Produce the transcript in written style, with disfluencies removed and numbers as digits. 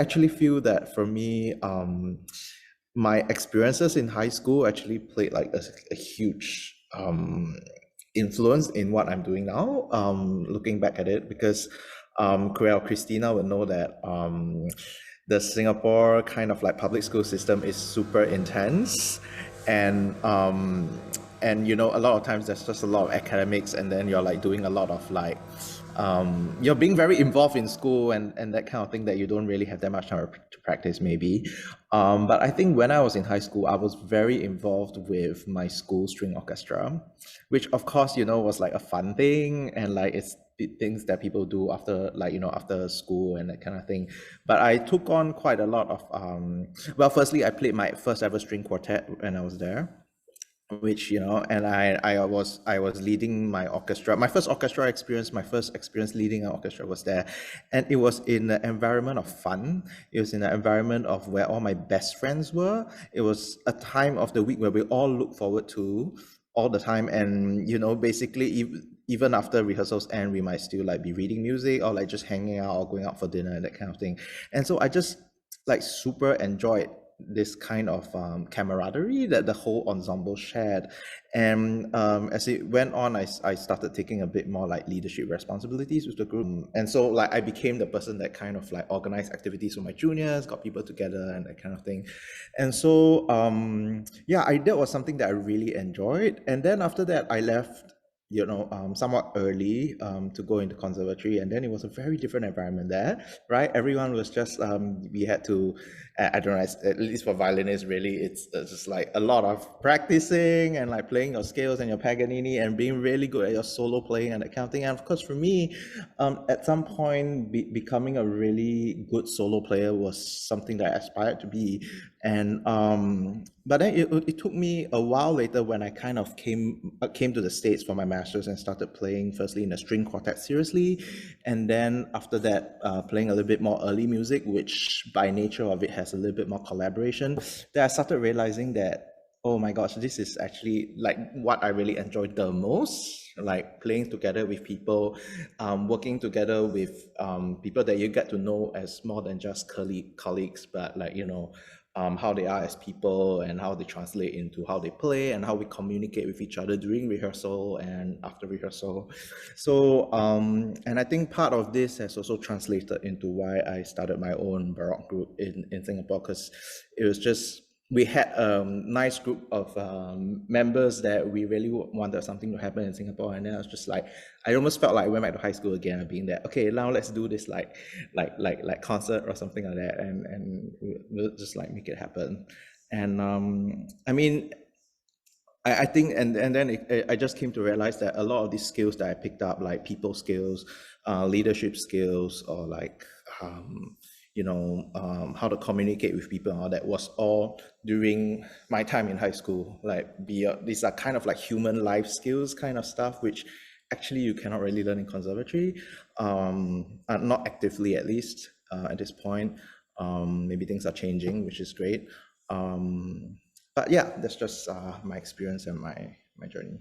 actually feel that for me, my experiences in high school actually played like a huge influence in what I'm doing now. Looking back at it, because Christina would know that the Singapore kind of like public school system is super intense, and you know, a lot of times there's just a lot of academics, and then you're like doing a lot of like you're being very involved in school and that kind of thing that you don't really have that much time to practice maybe. But I think when I was in high school, I was very involved with my school string orchestra, which of course, you know, was like a fun thing, and like it's the things that people do after, like, you know, after school and that kind of thing. But I took on quite a lot of well, firstly, I played my first ever string quartet when I was there, which, you know, and I was leading my orchestra. My first orchestra experience, my first experience leading an orchestra was there, and it was in an environment of fun. It was in an environment of where all my best friends were. It was a time of the week where we all look forward to all the time, and you know, basically, even after rehearsals end, we might still like be reading music or like just hanging out or going out for dinner and that kind of thing. And so I just like super enjoyed this kind of camaraderie that the whole ensemble shared. And as it went on, I started taking a bit more like leadership responsibilities with the group. And so like I became the person that kind of like organized activities with my juniors, got people together and that kind of thing. And so yeah, that was something that I really enjoyed. And then after that, I left, you know, somewhat early to go into conservatory, and then it was a very different environment there, right? Everyone was just we had to, I don't know, at least for violinists, really, it's just like a lot of practicing and like playing your scales and your Paganini and being really good at your solo playing and that kind of thing. And of course, for me, at some point, becoming a really good solo player was something that I aspired to be. And but then it took me a while later when I kind of came to the States for my master's and started playing firstly in a string quartet seriously, and then after that playing a little bit more early music, which by nature of it has a little bit more collaboration. Then I started realizing that, oh my gosh, this is actually like what I really enjoyed the most, like playing together with people, working together with people that you get to know as more than just colleagues, but like, you know, how they are as people and how they translate into how they play and how we communicate with each other during rehearsal and after rehearsal. So, and I think part of this has also translated into why I started my own Baroque group in Singapore, because it was just, we had a nice group of members that we really wanted something to happen in Singapore, and then I was just like, I almost felt like I went back to high school again, being that, okay, now let's do this like concert or something like that, and we'll just like make it happen. And I mean, I think, and then I just came to realize that a lot of these skills that I picked up, like people skills, leadership skills, or like you know, how to communicate with people and all that, was all during my time in high school. Like these are kind of like human life skills kind of stuff, which actually you cannot really learn in conservatory, not actively at least at this point. Maybe things are changing, which is great. But yeah, that's just my experience and my journey.